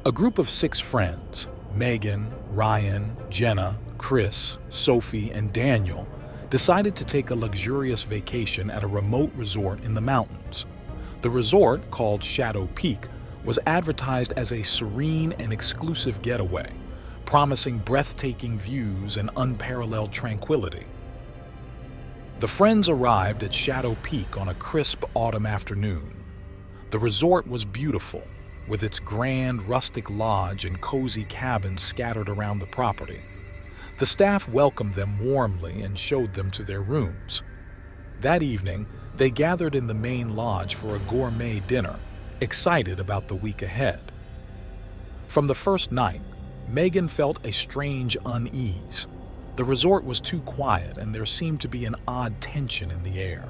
A group of 6 friends, Megan, Ryan, Jenna, Chris, Sophie, and Daniel, decided to take a luxurious vacation at a remote resort in the mountains. The resort, called Shadow Peak, was advertised as a serene and exclusive getaway, promising breathtaking views and unparalleled tranquility. The friends arrived at Shadow Peak on a crisp autumn afternoon. The resort was beautiful, with its grand rustic lodge and cozy cabins scattered around the property. The staff welcomed them warmly and showed them to their rooms. That evening, they gathered in the main lodge for a gourmet dinner, excited about the week ahead. From the first night, Megan felt a strange unease. The resort was too quiet and there seemed to be an odd tension in the air.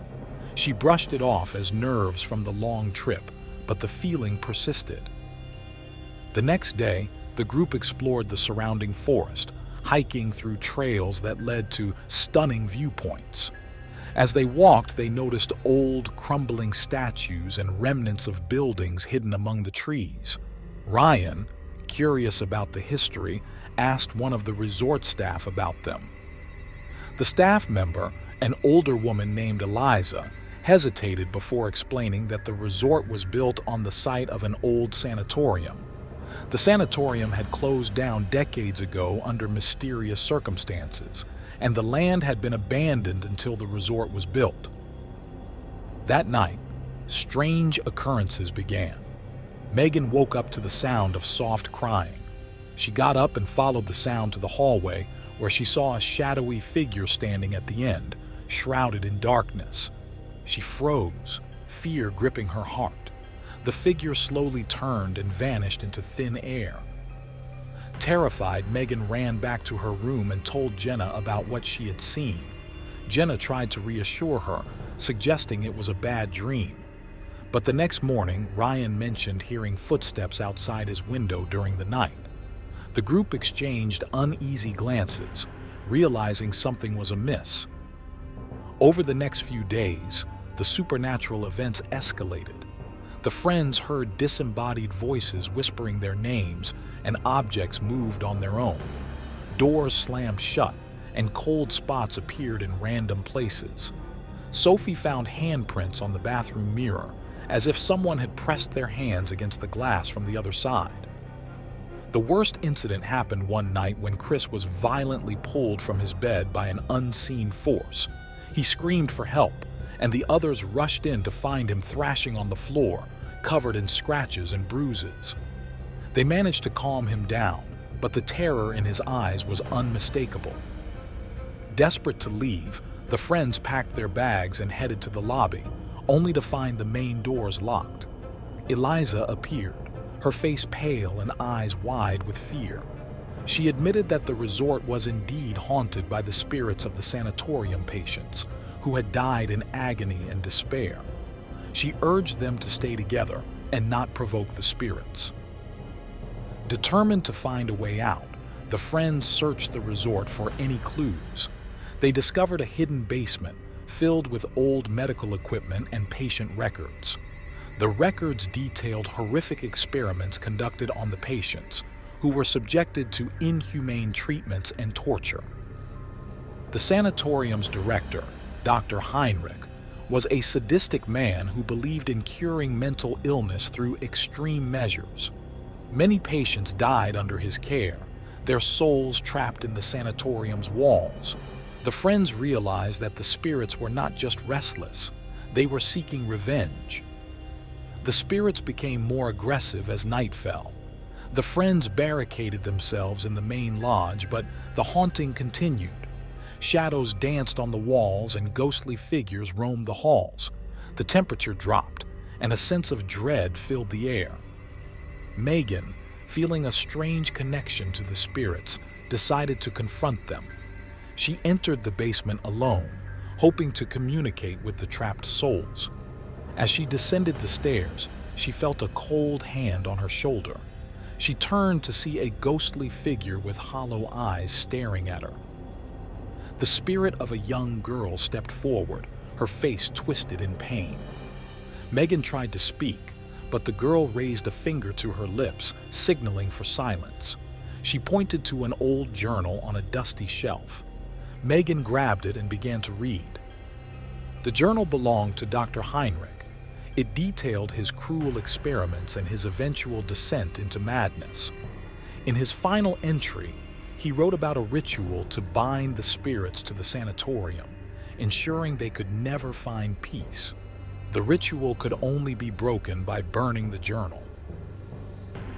She brushed it off as nerves from the long trip, but the feeling persisted. The next day, the group explored the surrounding forest, hiking through trails that led to stunning viewpoints. As they walked, they noticed old, crumbling statues and remnants of buildings hidden among the trees. Ryan, curious about the history, asked one of the resort staff about them. The staff member, an older woman named Eliza, hesitated before explaining that the resort was built on the site of an old sanatorium. The sanatorium had closed down decades ago under mysterious circumstances, and the land had been abandoned until the resort was built. That night, strange occurrences began. Megan woke up to the sound of soft crying. She got up and followed the sound to the hallway, where she saw a shadowy figure standing at the end, shrouded in darkness. She froze, fear gripping her heart. The figure slowly turned and vanished into thin air. Terrified, Megan ran back to her room and told Jenna about what she had seen. Jenna tried to reassure her, suggesting it was a bad dream. But the next morning, Ryan mentioned hearing footsteps outside his window during the night. The group exchanged uneasy glances, realizing something was amiss. Over the next few days, the supernatural events escalated. The friends heard disembodied voices whispering their names, and objects moved on their own. Doors slammed shut, and cold spots appeared in random places. Sophie found handprints on the bathroom mirror, as if someone had pressed their hands against the glass from the other side. The worst incident happened one night when Chris was violently pulled from his bed by an unseen force. He screamed for help, and the others rushed in to find him thrashing on the floor, covered in scratches and bruises. They managed to calm him down, but the terror in his eyes was unmistakable. Desperate to leave, the friends packed their bags and headed to the lobby, only to find the main doors locked. Eliza appeared, her face pale and eyes wide with fear. She admitted that the resort was indeed haunted by the spirits of the sanatorium patients, who had died in agony and despair. She urged them to stay together and not provoke the spirits. Determined to find a way out, the friends searched the resort for any clues. They discovered a hidden basement filled with old medical equipment and patient records. The records detailed horrific experiments conducted on the patients, who were subjected to inhumane treatments and torture. The sanatorium's director, Dr. Heinrich, was a sadistic man who believed in curing mental illness through extreme measures. Many patients died under his care, their souls trapped in the sanatorium's walls. The friends realized that the spirits were not just restless, they were seeking revenge. The spirits became more aggressive as night fell. The friends barricaded themselves in the main lodge, but the haunting continued. Shadows danced on the walls and ghostly figures roamed the halls. The temperature dropped, and a sense of dread filled the air. Megan, feeling a strange connection to the spirits, decided to confront them. She entered the basement alone, hoping to communicate with the trapped souls. As she descended the stairs, she felt a cold hand on her shoulder. She turned to see a ghostly figure with hollow eyes staring at her. The spirit of a young girl stepped forward, her face twisted in pain. Megan tried to speak, but the girl raised a finger to her lips, signaling for silence. She pointed to an old journal on a dusty shelf. Megan grabbed it and began to read. The journal belonged to Dr. Heinrich. It detailed his cruel experiments and his eventual descent into madness. In his final entry, he wrote about a ritual to bind the spirits to the sanatorium, ensuring they could never find peace. The ritual could only be broken by burning the journal.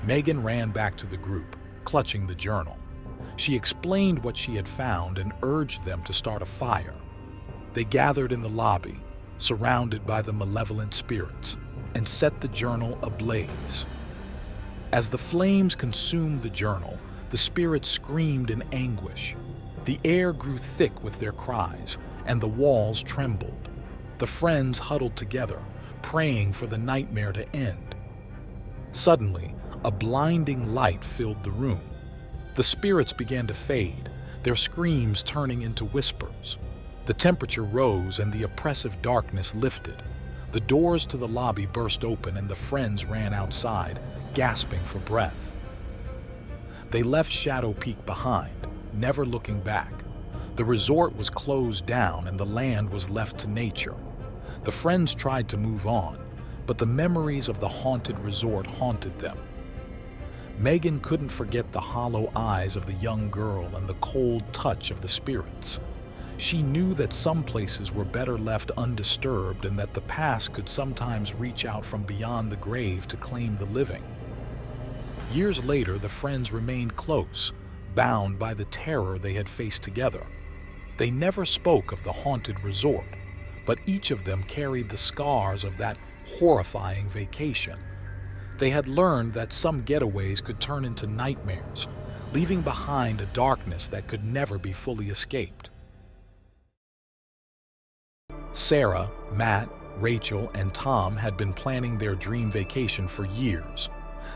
Megan ran back to the group, clutching the journal. She explained what she had found and urged them to start a fire. They gathered in the lobby, surrounded by the malevolent spirits, and set the journal ablaze. As the flames consumed the journal, the spirits screamed in anguish. The air grew thick with their cries, and the walls trembled. The friends huddled together, praying for the nightmare to end. Suddenly, a blinding light filled the room. The spirits began to fade, their screams turning into whispers. The temperature rose and the oppressive darkness lifted. The doors to the lobby burst open and the friends ran outside, gasping for breath. They left Shadow Peak behind, never looking back. The resort was closed down and the land was left to nature. The friends tried to move on, but the memories of the haunted resort haunted them. Megan couldn't forget the hollow eyes of the young girl and the cold touch of the spirits. She knew that some places were better left undisturbed and that the past could sometimes reach out from beyond the grave to claim the living. Years later, the friends remained close, bound by the terror they had faced together. They never spoke of the haunted resort, but each of them carried the scars of that horrifying vacation. They had learned that some getaways could turn into nightmares, leaving behind a darkness that could never be fully escaped. Sarah, Matt, Rachel, and Tom had been planning their dream vacation for years.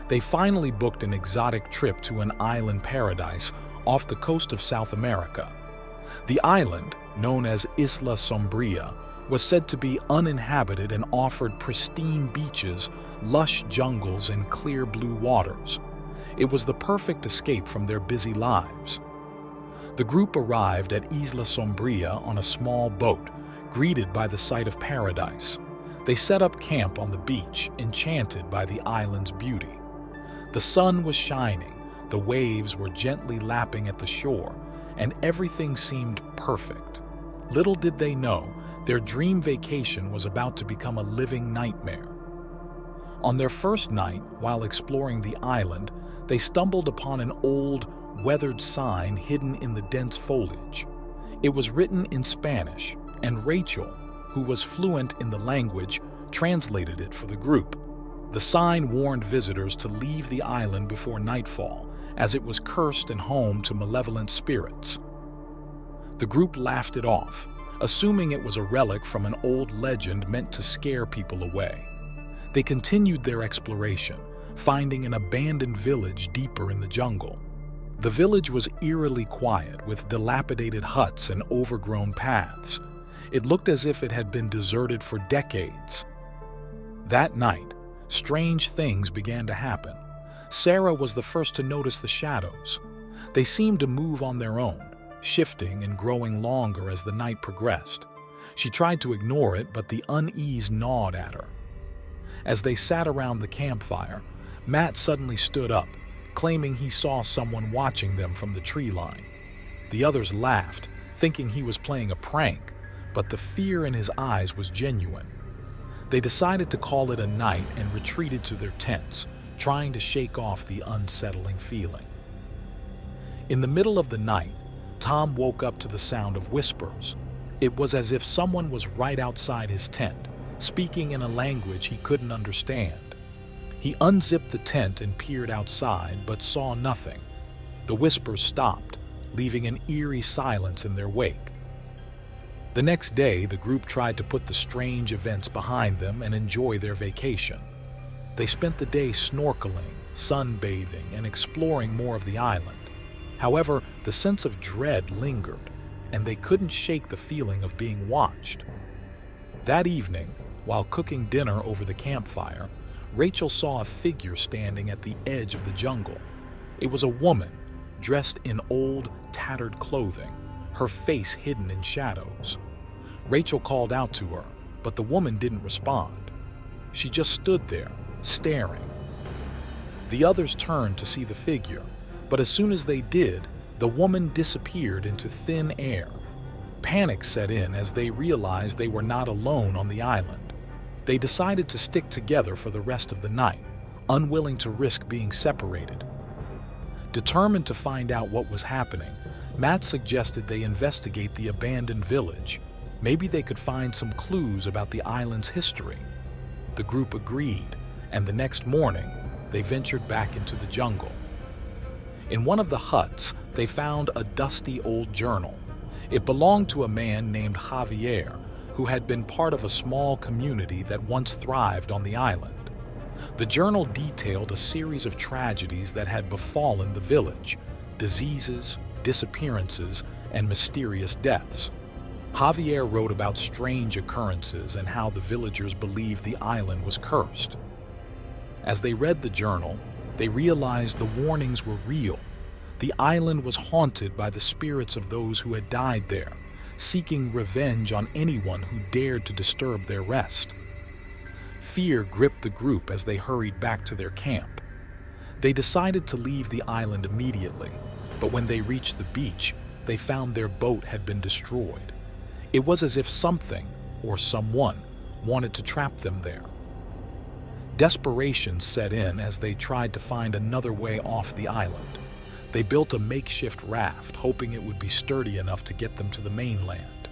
They finally booked an exotic trip to an island paradise off the coast of South America. The island, known as Isla Sombria, was said to be uninhabited and offered pristine beaches, lush jungles, and clear blue waters. It was the perfect escape from their busy lives. The group arrived at Isla Sombria on a small boat, greeted by the sight of paradise. They set up camp on the beach, enchanted by the island's beauty. The sun was shining, the waves were gently lapping at the shore, and everything seemed perfect. Little did they know, their dream vacation was about to become a living nightmare. On their first night, while exploring the island, they stumbled upon an old, weathered sign hidden in the dense foliage. It was written in Spanish, and Rachel, who was fluent in the language, translated it for the group. The sign warned visitors to leave the island before nightfall, as it was cursed and home to malevolent spirits. The group laughed it off, assuming it was a relic from an old legend meant to scare people away. They continued their exploration, finding an abandoned village deeper in the jungle. The village was eerily quiet, with dilapidated huts and overgrown paths. It looked as if it had been deserted for decades. That night, strange things began to happen. Sarah was the first to notice the shadows. They seemed to move on their own, shifting and growing longer as the night progressed. She tried to ignore it, but the unease gnawed at her. As they sat around the campfire, Matt suddenly stood up, claiming he saw someone watching them from the tree line. The others laughed, thinking he was playing a prank, but the fear in his eyes was genuine. They decided to call it a night and retreated to their tents, trying to shake off the unsettling feeling. In the middle of the night, Tom woke up to the sound of whispers. It was as if someone was right outside his tent, speaking in a language he couldn't understand. He unzipped the tent and peered outside, but saw nothing. The whispers stopped, leaving an eerie silence in their wake. The next day, the group tried to put the strange events behind them and enjoy their vacation. They spent the day snorkeling, sunbathing, and exploring more of the island. However, the sense of dread lingered, and they couldn't shake the feeling of being watched. That evening, while cooking dinner over the campfire, Rachel saw a figure standing at the edge of the jungle. It was a woman, dressed in old, tattered clothing, her face hidden in shadows. Rachel called out to her, but the woman didn't respond. She just stood there, staring. The others turned to see the figure, but as soon as they did, the woman disappeared into thin air. Panic set in as they realized they were not alone on the island. They decided to stick together for the rest of the night, unwilling to risk being separated. Determined to find out what was happening, Matt suggested they investigate the abandoned village. Maybe they could find some clues about the island's history. The group agreed, and the next morning, they ventured back into the jungle. In one of the huts, they found a dusty old journal. It belonged to a man named Javier, who had been part of a small community that once thrived on the island. The journal detailed a series of tragedies that had befallen the village: diseases, disappearances, and mysterious deaths. Javier wrote about strange occurrences and how the villagers believed the island was cursed. As they read the journal, they realized the warnings were real. The island was haunted by the spirits of those who had died there, seeking revenge on anyone who dared to disturb their rest. Fear gripped the group as they hurried back to their camp. They decided to leave the island immediately, but when they reached the beach, they found their boat had been destroyed. It was as if something, or someone, wanted to trap them there. Desperation set in as they tried to find another way off the island. They built a makeshift raft, hoping it would be sturdy enough to get them to the mainland.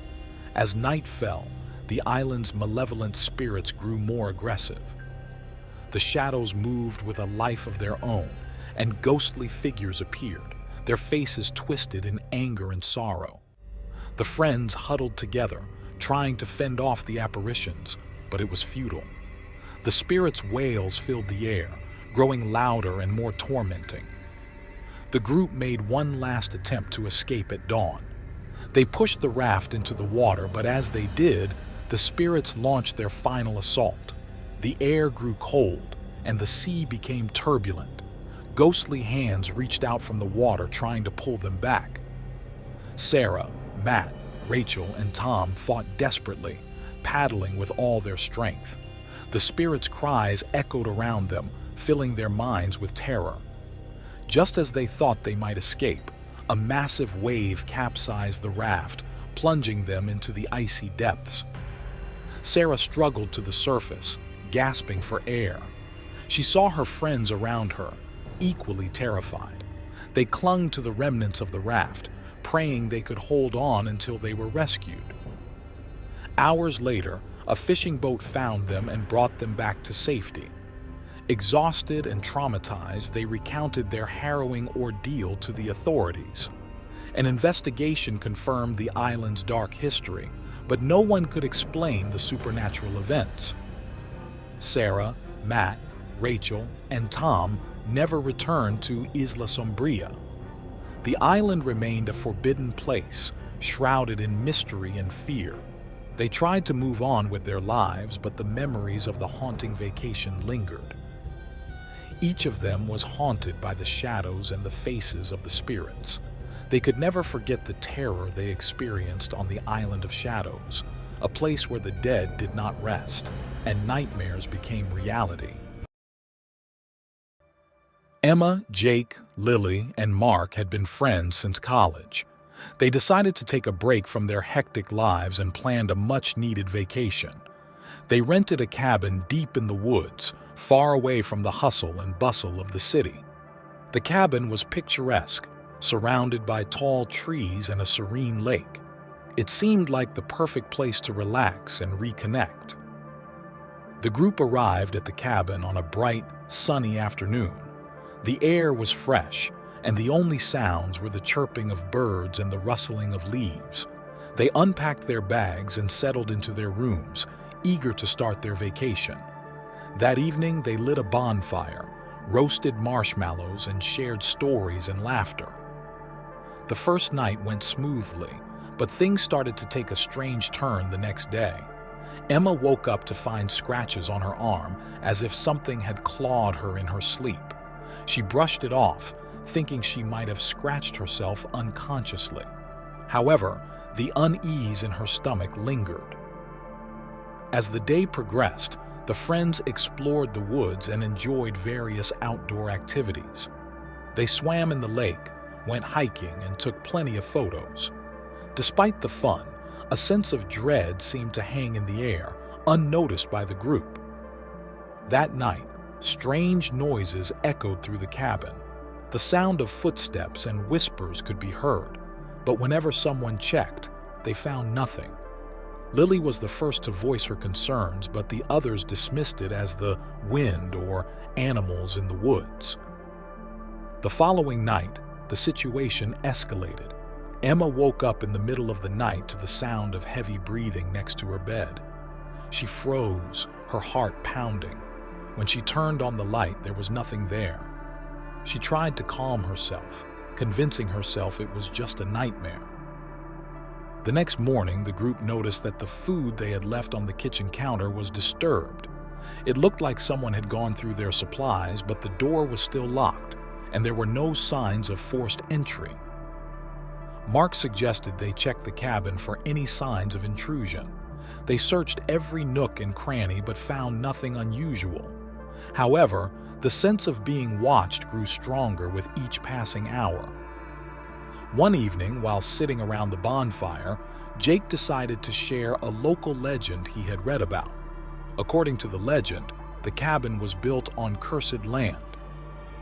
As night fell, the island's malevolent spirits grew more aggressive. The shadows moved with a life of their own, and ghostly figures appeared, their faces twisted in anger and sorrow. The friends huddled together, trying to fend off the apparitions, but it was futile. The spirits' wails filled the air, growing louder and more tormenting. The group made one last attempt to escape at dawn. They pushed the raft into the water, but as they did, the spirits launched their final assault. The air grew cold, and the sea became turbulent. Ghostly hands reached out from the water, trying to pull them back. Sarah, Matt, Rachel, and Tom fought desperately, paddling with all their strength. The spirits' cries echoed around them, filling their minds with terror. Just as they thought they might escape, a massive wave capsized the raft, plunging them into the icy depths. Sarah struggled to the surface, gasping for air. She saw her friends around her, equally terrified. They clung to the remnants of the raft, praying they could hold on until they were rescued. Hours later, a fishing boat found them and brought them back to safety. Exhausted and traumatized, they recounted their harrowing ordeal to the authorities. An investigation confirmed the island's dark history, but no one could explain the supernatural events. Sarah, Matt, Rachel, and Tom never returned to Isla Sombria. The island remained a forbidden place, shrouded in mystery and fear. They tried to move on with their lives, but the memories of the haunting vacation lingered. Each of them was haunted by the shadows and the faces of the spirits. They could never forget the terror they experienced on the Island of Shadows, a place where the dead did not rest, and nightmares became reality. Emma, Jake, Lily, and Mark had been friends since college. They decided to take a break from their hectic lives and planned a much-needed vacation. They rented a cabin deep in the woods, far away from the hustle and bustle of the city. The cabin was picturesque, surrounded by tall trees and a serene lake. It seemed like the perfect place to relax and reconnect. The group arrived at the cabin on a bright, sunny afternoon. The air was fresh, and the only sounds were the chirping of birds and the rustling of leaves. They unpacked their bags and settled into their rooms, eager to start their vacation. That evening, they lit a bonfire, roasted marshmallows, and shared stories and laughter. The first night went smoothly, but things started to take a strange turn the next day. Emma woke up to find scratches on her arm as if something had clawed her in her sleep. She brushed it off, thinking she might have scratched herself unconsciously. However, the unease in her stomach lingered. As the day progressed, the friends explored the woods and enjoyed various outdoor activities. They swam in the lake, went hiking, and took plenty of photos. Despite the fun, a sense of dread seemed to hang in the air, unnoticed by the group. That night, strange noises echoed through the cabin. The sound of footsteps and whispers could be heard, but whenever someone checked, they found nothing. Lily was the first to voice her concerns, but the others dismissed it as the wind or animals in the woods. The following night, the situation escalated. Emma woke up in the middle of the night to the sound of heavy breathing next to her bed. She froze, her heart pounding. When she turned on the light, there was nothing there. She tried to calm herself, convincing herself it was just a nightmare. The next morning, the group noticed that the food they had left on the kitchen counter was disturbed. It looked like someone had gone through their supplies, but the door was still locked, and there were no signs of forced entry. Mark suggested they check the cabin for any signs of intrusion. They searched every nook and cranny but found nothing unusual. However, the sense of being watched grew stronger with each passing hour. One evening, while sitting around the bonfire, Jake decided to share a local legend he had read about. According to the legend, the cabin was built on cursed land.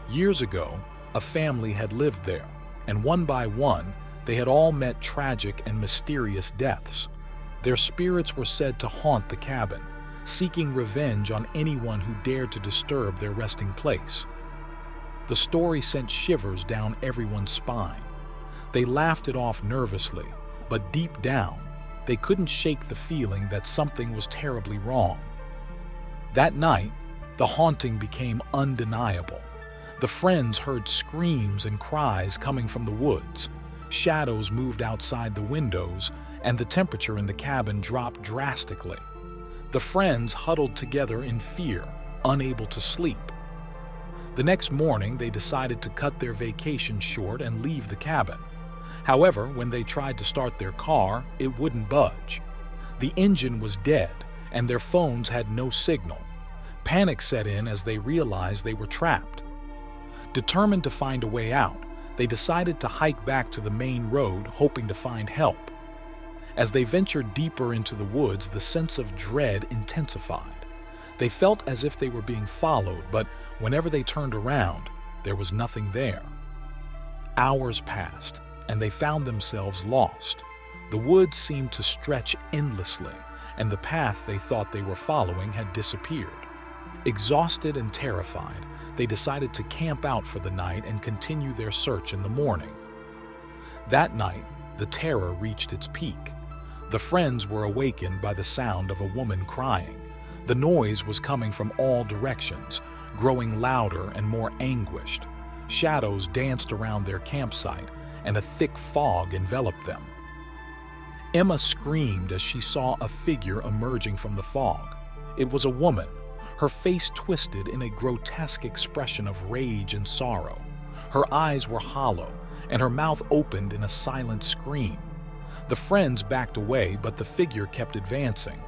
Years ago, a family had lived there, and one by one, they had all met tragic and mysterious deaths. Their spirits were said to haunt the cabin, seeking revenge on anyone who dared to disturb their resting place. The story sent shivers down everyone's spine. They laughed it off nervously, but deep down, they couldn't shake the feeling that something was terribly wrong. That night, the haunting became undeniable. The friends heard screams and cries coming from the woods. Shadows moved outside the windows, and the temperature in the cabin dropped drastically. The friends huddled together in fear, unable to sleep. The next morning, they decided to cut their vacation short and leave the cabin. However, when they tried to start their car, it wouldn't budge. The engine was dead, and their phones had no signal. Panic set in as they realized they were trapped. Determined to find a way out, they decided to hike back to the main road, hoping to find help. As they ventured deeper into the woods, the sense of dread intensified. They felt as if they were being followed, but whenever they turned around, there was nothing there. Hours passed, and they found themselves lost. The woods seemed to stretch endlessly, and the path they thought they were following had disappeared. Exhausted and terrified, they decided to camp out for the night and continue their search in the morning. That night, the terror reached its peak. The friends were awakened by the sound of a woman crying. The noise was coming from all directions, growing louder and more anguished. Shadows danced around their campsite, and a thick fog enveloped them. Emma screamed as she saw a figure emerging from the fog. It was a woman, her face twisted in a grotesque expression of rage and sorrow. Her eyes were hollow, and her mouth opened in a silent scream. The friends backed away, but the figure kept advancing.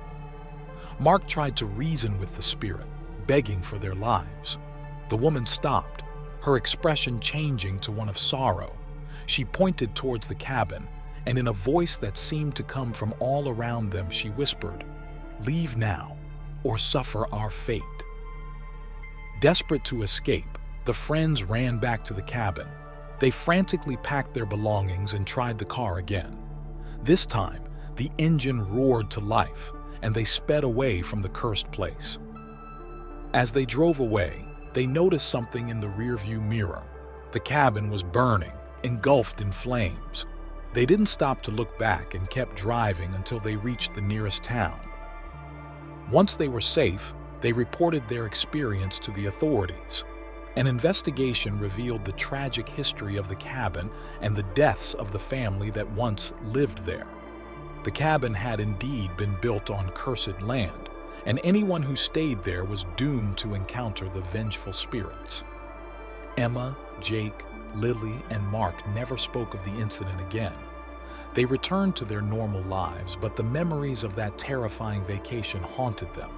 Mark tried to reason with the spirit, begging for their lives. The woman stopped, her expression changing to one of sorrow. She pointed towards the cabin, and in a voice that seemed to come from all around them, she whispered, "Leave now, or suffer our fate." Desperate to escape, the friends ran back to the cabin. They frantically packed their belongings and tried the car again. This time, the engine roared to life, and they sped away from the cursed place. As they drove away, they noticed something in the rearview mirror. The cabin was burning, engulfed in flames. They didn't stop to look back and kept driving until they reached the nearest town. Once they were safe, they reported their experience to the authorities. An investigation revealed the tragic history of the cabin and the deaths of the family that once lived there. The cabin had indeed been built on cursed land, and anyone who stayed there was doomed to encounter the vengeful spirits. Emma, Jake, Lily, and Mark never spoke of the incident again. They returned to their normal lives, but the memories of that terrifying vacation haunted them.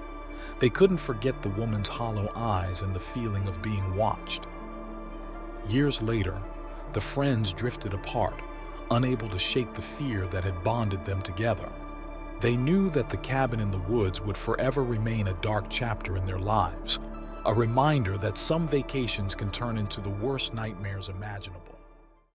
They couldn't forget the woman's hollow eyes and the feeling of being watched. Years later, the friends drifted apart, unable to shake the fear that had bonded them together. They knew that the cabin in the woods would forever remain a dark chapter in their lives, a reminder that some vacations can turn into the worst nightmares imaginable.